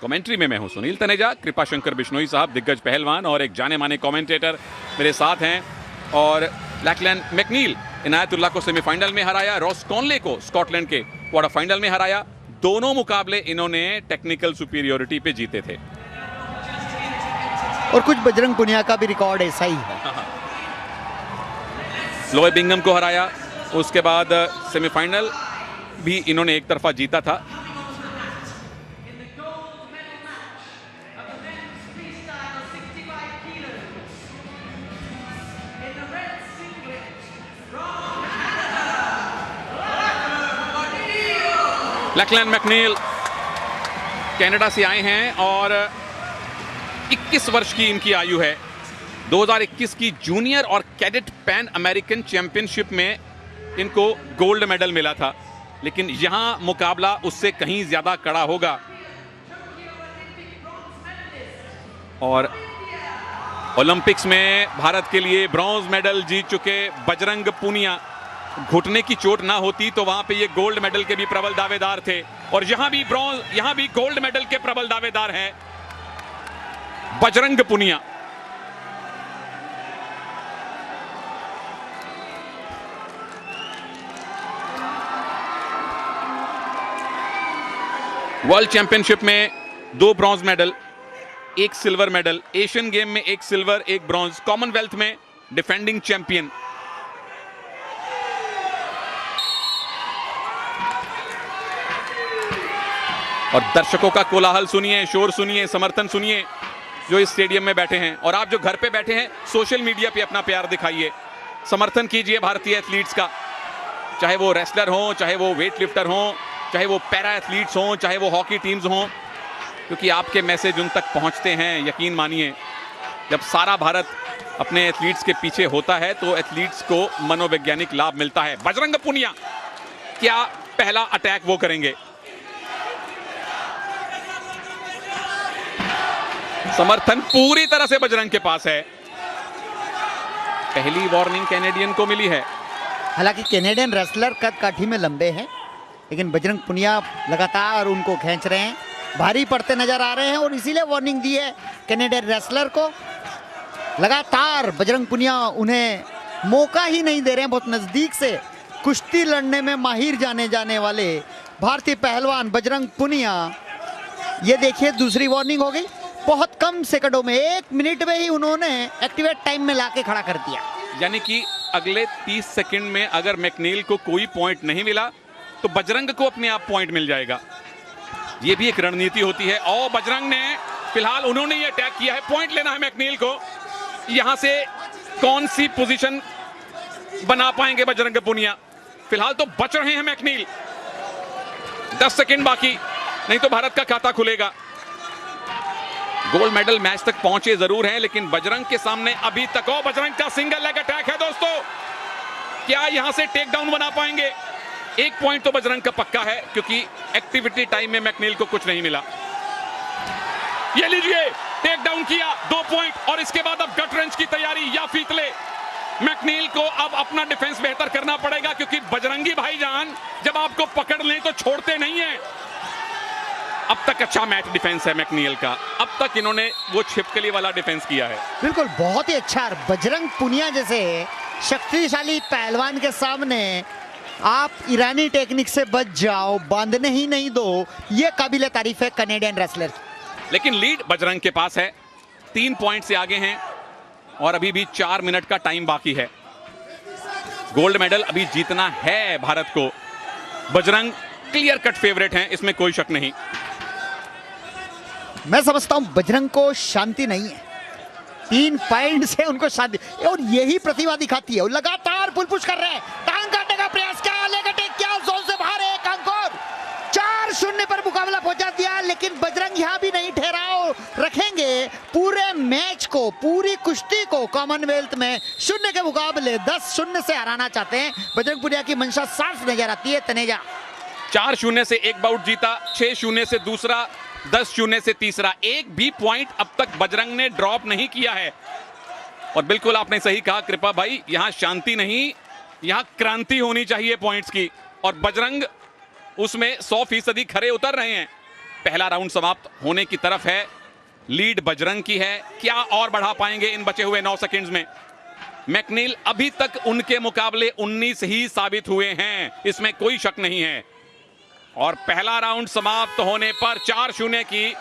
Commentary में मैं हूं सुनील तनेजा, कृपा शंकर बिश्नोई साहब दिग्गज पहलवान और एक जाने माने कमेंटेटर मेरे साथ हैं। और लैकलैंड मैकनील इनायतुल्लाह को सेमीफाइनल में हराया, रॉस कॉनले को स्कॉटलैंड के क्वार्टर फाइनल में हराया। दोनों मुकाबले इन्होंने टेक्निकल सुपीरियोरिटी पे जीते थे। और कुछ बजरंग पुनिया का भी रिकॉर्ड ऐसा ही है। लोए बिंगम को हराया, उसके बाद सेमीफाइनल भी इन्होंने एक तरफा जीता था। लैकलैंड मैकनील कनाडा से आए हैं और 21 वर्ष की इनकी आयु है। 2021 की जूनियर और कैडेट पैन अमेरिकन चैंपियनशिप में इनको गोल्ड मेडल मिला था, लेकिन यहां मुकाबला उससे कहीं ज्यादा कड़ा होगा। और ओलंपिक्स में भारत के लिए ब्रॉन्ज मेडल जीत चुके बजरंग पूनिया, घुटने की चोट ना होती तो वहां पे ये गोल्ड मेडल के भी प्रबल दावेदार थे, और यहां भी गोल्ड मेडल के प्रबल दावेदार हैं बजरंग पूनिया। वर्ल्ड चैंपियनशिप में 2 bronze medal, 1 silver medal, Asian game में 1 सिल्वर 1 ब्रॉन्ज, कॉमनवेल्थ में डिफेंडिंग चैंपियन। और दर्शकों का कोलाहल सुनिए, शोर सुनिए, समर्थन सुनिए जो इस स्टेडियम में बैठे हैं। और आप जो घर पे बैठे हैं, सोशल मीडिया पे अपना प्यार दिखाइए, समर्थन कीजिए भारतीय एथलीट्स का, चाहे वो रेसलर हो, चाहे वो वेट लिफ्टर हो, चाहे वो पैरा एथलीट्स हों, चाहे वो हॉकी टीम्स हों, क्योंकि आपके मैसेज उन तक पहुंचते हैं। यकीन मानिए, जब सारा भारत अपने एथलीट्स के पीछे होता है तो एथलीट्स को मनोवैज्ञानिक लाभ मिलता है। बजरंग पूनिया, क्या पहला अटैक वो करेंगे? समर्थन पूरी तरह से बजरंग के पास है। पहली वार्निंग कैनेडियन को मिली है। हालांकि कैनेडियन रेसलर कद काठी में लंबे हैं, लेकिन बजरंग पुनिया लगातार उनको खींच रहे हैं, भारी पड़ते नजर आ रहे हैं और इसीलिए वार्निंग दी है कैनेडियन रेसलर को। लगातार बजरंग पुनिया उन्हें मौका ही नहीं दे रहे हैं। बहुत नजदीक से कुश्ती लड़ने में माहिर जाने वाले भारतीय पहलवान बजरंग पुनिया। ये देखिए, दूसरी वार्निंग हो गई। बहुत कम सेकंडों में, 1 मिनट में ही उन्होंने एक्टिवेट टाइम में लाके खड़ा कर दिया। यानी कि अगले 30 सेकंड में अगर मैकनील को कोई पॉइंट नहीं मिला तो बजरंग को अपने आप पॉइंट मिल जाएगा। ये भी एक रणनीति होती है। और बजरंग ने फिलहाल उन्होंने ये अटैक किया है, पॉइंट लेना है मैकनील को। यहां से कौन सी पोजीशन बना पाएंगे बजरंग पूनिया? फिलहाल तो बच रहे हैं मैकनील। 10 सेकंड बाकी, नहीं तो भारत का खाता खुलेगा। गोल्ड मेडल मैच तक पहुंचे जरूर हैं, लेकिन बजरंग के सामने अभी तक और बजरंग का सिंगल लेग अटैक है दोस्तों। क्या यहां से टेक डाउन बना पाएंगे? 1 पॉइंट तो बजरंग का पक्का है, क्योंकि एक्टिविटी टाइम में मैकनील को कुछ नहीं मिला। ये लीजिए, टेक डाउन किया, 2 पॉइंट। और इसके बाद अब गट रेंच की तैयारी या फीतले। मैकनील को अब अपना डिफेंस बेहतर करना पड़ेगा, क्योंकि बजरंगी भाईजान जब आपको पकड़ लें तो छोड़ते नहीं हैं। अब तक अच्छा मैच डिफेंस है मैकनील का, अब तक इन्होंने वो छिपकली वाला डिफेंस किया है। बिल्कुल, बहुत ही अच्छा। बजरंग पुनिया जैसे शक्तिशाली पहलवान के सामने आप ईरानी टेक्निक से बच जाओ, बांधने ही नहीं दो, ये काबिल तारीफ है कैनेडियन रेसलर। लेकिन लीड बजरंग के पास है, 3 पॉइंट से आगे हैं और अभी भी 4 मिनट का टाइम बाकी है। गोल्ड मेडल अभी जीतना है भारत को। बजरंग क्लियर कट फेवरेट हैं, इसमें कोई शक नहीं। मैं समझता हूं बजरंग को शांति नहीं है, 3 पॉइंट से उनको शांति, और यही प्रतिभा दिखाती है। लगातार पुल पुश कर रहे हैं, टांग काटने का प्रयास किया, लेग अटैक किया, जोन से बाहर एक अंक और 4-0 पर मुकाबला पहुंचा दिया। लेकिन बजरंग यहां भी नहीं ठहराव रखेंगे। पूरे मैच को, पूरी कुश्ती को कॉमनवेल्थ में 0 के मुकाबले 10-0 से हराना चाहते हैं। बजरंग पुनिया की मंशा साफ नजर आती है। तनेजा 4-0 से एक बाउट जीता, 6-0 से दूसरा, 10-0 से तीसरा। एक भी पॉइंट अब तक बजरंग ने ड्रॉप नहीं किया है। और बिल्कुल आपने सही कहा कृपा भाई, यहां शांति नहीं, यहां क्रांति होनी चाहिए पॉइंट्स की। और बजरंग उसमें 100% खरे उतर रहे हैं। पहला राउंड समाप्त होने की तरफ है। लीड बजरंग की है, क्या और बढ़ा पाएंगे इन बचे हुए 9 सेकंड्स में? मैकनील अभी तक उनके मुकाबले 19 ही साबित हुए हैं, इसमें कोई शक नहीं है। और पहला राउंड समाप्त होने पर 4-0 की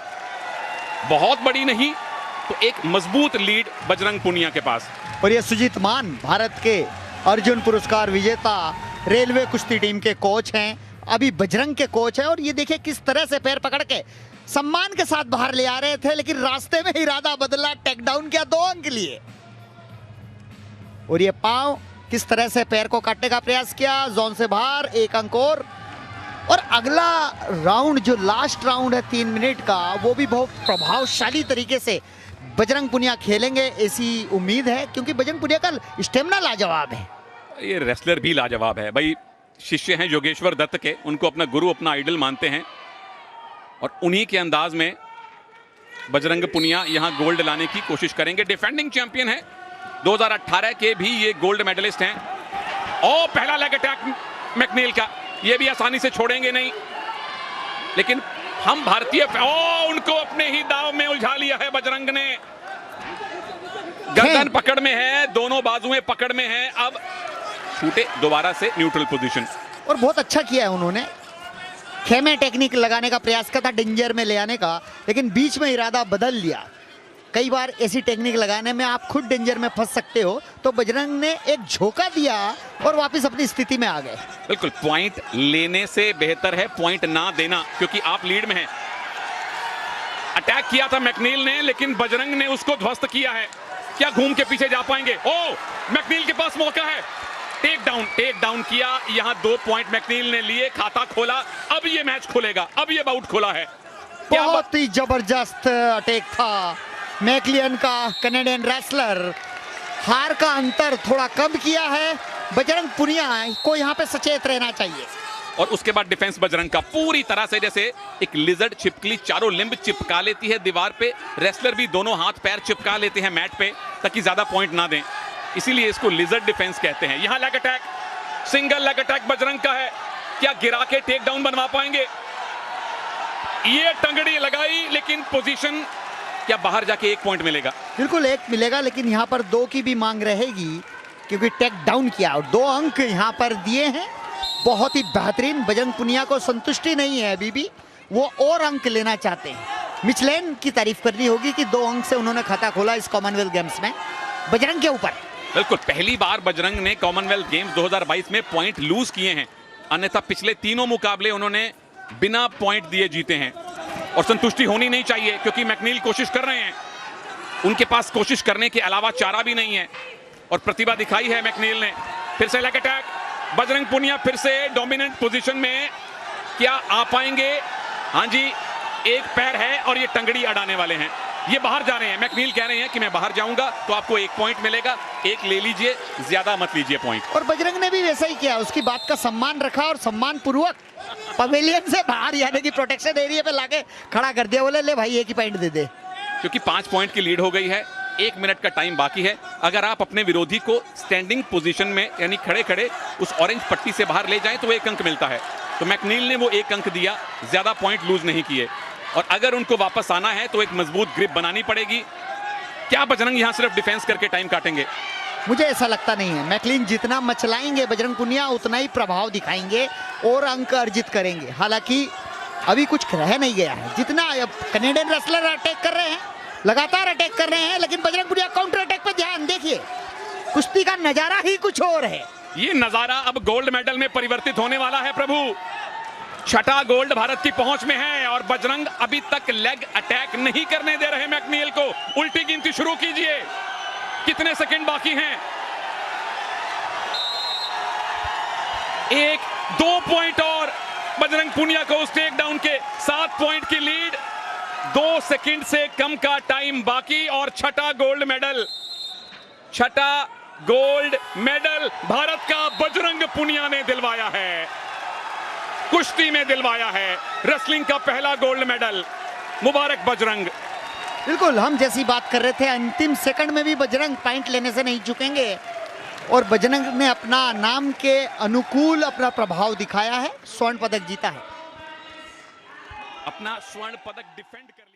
बहुत बड़ी नहीं तो एक मजबूत लीड बजरंग पुनिया के पास। और ये सुजीत मान भारत के अर्जुन पुरस्कार विजेता रेलवे कुश्ती टीम के कोच हैं, अभी बजरंग के कोच हैं। और ये देखिए किस तरह से पैर पकड़ के सम्मान के साथ बाहर ले आ रहे थे, लेकिन रास्ते में इरादा बदला, टेक डाउन किया, 2 अंक लिए। और ये पांव किस तरह से पैर को काटने का प्रयास किया, जोन से बाहर, 1 अंक और अगला राउंड जो लास्ट राउंड है 3 मिनट का, वो भी बहुत प्रभावशाली तरीके से बजरंग पुनिया खेलेंगे ऐसी उम्मीद है, क्योंकि बजरंग पुनिया का स्टेमिना लाजवाब है। ये रेसलर भी लाजवाब है भाई। शिष्य हैं योगेश्वर दत्त के, उनको अपना गुरु, अपना आइडल मानते हैं और उन्हीं के अंदाज में बजरंग पुनिया यहां गोल्ड लाने की कोशिश करेंगे। डिफेंडिंग चैंपियन है, 2018 के भी ये गोल्ड मेडलिस्ट हैं। और पहला लेग अटैक मैकनील का, ये भी आसानी से छोड़ेंगे नहीं, लेकिन हम भारतीय उनको अपने ही दाव में उलझा लिया है बजरंग ने। गर्दन पकड़ में है, दोनों बाजुएं पकड़ में हैं। अब छूटे दोबारा से न्यूट्रल पोजीशन। और बहुत अच्छा किया है उन्होंने, खेमे टेक्निक लगाने का प्रयास किया था, डेंजर में ले आने का, लेकिन बीच में इरादा बदल लिया। कई बार ऐसी टेक्निक लगाने में आप खुद डेंजर में फंस सकते हो, तो बजरंग ने एक झोंका दिया और वापस अपनी स्थिति में आ गए। बिल्कुल, पॉइंट लेने से बेहतर है पॉइंट ना देना, क्योंकि आप लीड में हैं। अटैक किया था मैकनील ने, लेकिन बजरंग ने उसको ध्वस्त किया है। क्या घूम के पीछे जा पाएंगे? मैकनील के पास मौका है, टेक डाउन किया। यहां 2 पॉइंट मैकनील ने लिए, खाता खोला। अब ये मैच खुलेगा, अब ये बाउट खुला है। बहुत ही जबरदस्त अटैक था मैकलियन का। कनाडियन रेसलर हार का अंतर थोड़ा कम किया है। बजरंग पुनिया को यहां पे सचेत रहना चाहिए। और उसके बाद डिफेंस बजरंग का पूरी तरह से, जैसे एक लिजर्ड छिपकली चारों लिंब चिपका लेती है दीवार पे, रेसलर भी दोनों हाथ पैर चिपका लेते हैं मैट पे ताकि ज्यादा पॉइंट ना दें, इसीलिए इसको लिजर्ड डिफेंस कहते हैं। यहां leg attack, single leg attack Bajrang का है, क्या गिरा के टेक डाउन बनवा पाएंगे? ये टंगड़ी लगाई, लेकिन पोजीशन, क्या बाहर जाके 1 पॉइंट मिलेगा? बिल्कुल 1 मिलेगा, लेकिन यहां पर 2 की भी मांग रहेगी, क्योंकि टेक डाउन किया और 2 अंक यहां पर दिए हैं। बहुत ही बेहतरीन। बजरंग पुनिया को संतुष्टि नहीं है अभी भी, वो और अंक लेना चाहते हैं। मिचलेन की तारीफ करनी होगी कि 2 अंक से उन्होंने खाता खोला इस कॉमनवेल्थ गेम्स में बजरंग के ऊपर। बिल्कुल, पहली बार बजरंग ने कॉमनवेल्थ गेम्स 2022 में पॉइंट लूज किए हैं, अन्यथा पिछले 3 मुकाबले उन्होंने बिना पॉइंट दिए जीते हैं। और संतुष्टि होनी नहीं चाहिए, क्योंकि मैकनील कोशिश कर रहे हैं, उनके पास कोशिश करने के अलावा चारा भी नहीं है। और प्रतिभा दिखाई है मैकनील ने। फिर से लेग अटैक, बजरंग पुनिया फिर से डोमिनेंट पोजीशन में, क्या आ पाएंगे? हाँ जी, एक पैर है और ये टंगड़ी अड़ाने वाले हैं। ये बाहर जा रहे हैं, मैकनील कह रहे हैं कि मैं बाहर जाऊंगा तो आपको 1 पॉइंट मिलेगा, 1 ले लीजिए, ज्यादा मत लीजिए पॉइंट। और बजरंग ने भी वैसा ही किया, उसकी बात का सम्मान रखा और सम्मान पूर्वक पवेलियन से बाहर यानी कि प्रोटेक्शन एरिया पे लाके खड़ा कर दिया। बोले ले भाई 1 ही पॉइंट दे दे, क्योंकि 5 पॉइंट की लीड हो गई है, 1 मिनट का टाइम बाकी है। अगर आप अपने विरोधी को स्टैंडिंग पोजीशन में यानी खड़े खड़े उस ऑरेंज पट्टी से बाहर ले जाएं तो 1 अंक मिलता है। तो मैकनील ने वो 1 अंक दिया, ज्यादा पॉइंट लूज नहीं किए। और अगर उनको वापस आना है तो एक मजबूत ग्रिप बनानी पड़ेगी। क्या बजरंग यहां सिर्फ डिफेंस करके टाइम काटेंगे? मुझे ऐसा लगता नहीं है। मैकलिन जितना मचलाएंगे बजरंग पुनिया उतना ही प्रभाव दिखाएंगे और अंक अर्जित करेंगे। हालांकि अभी कुछ रह नहीं गया है, जितना अब कनेडियन रेसलर अटैक कर रहे हैं, लगातार अटैक कर रहे हैं, लेकिन बजरंग पुनिया काउंटर अटैक पे ध्यान देखिए, कुश्ती का नजारा ही कुछ और है। ये नजारा अब गोल्ड मेडल में परिवर्तित होने वाला है प्रभु। 6ठा गोल्ड भारत की पहुंच में है और बजरंग अभी तक लेग अटैक नहीं करने दे रहे मैकनील को। उल्टी गिनती शुरू कीजिए, कितने सेकंड बाकी हैं? 1-2 पॉइंट और बजरंग पुनिया को उस टेक डाउन के 7 पॉइंट की लीड। 2 सेकंड से कम का टाइम बाकी और 6ठा गोल्ड मेडल, 6ठा गोल्ड मेडल भारत का बजरंग पुनिया ने दिलवाया है, कुश्ती में दिलवाया है। रेसलिंग का पहला गोल्ड मेडल, मुबारक बजरंग। बिल्कुल, हम जैसी बात कर रहे थे, अंतिम सेकंड में भी बजरंग पॉइंट लेने से नहीं चुकेंगे और बजरंग ने अपना नाम के अनुकूल अपना प्रभाव दिखाया है, स्वर्ण पदक जीता है। अपना स्वर्ण पदक डिफेंड कर लिया।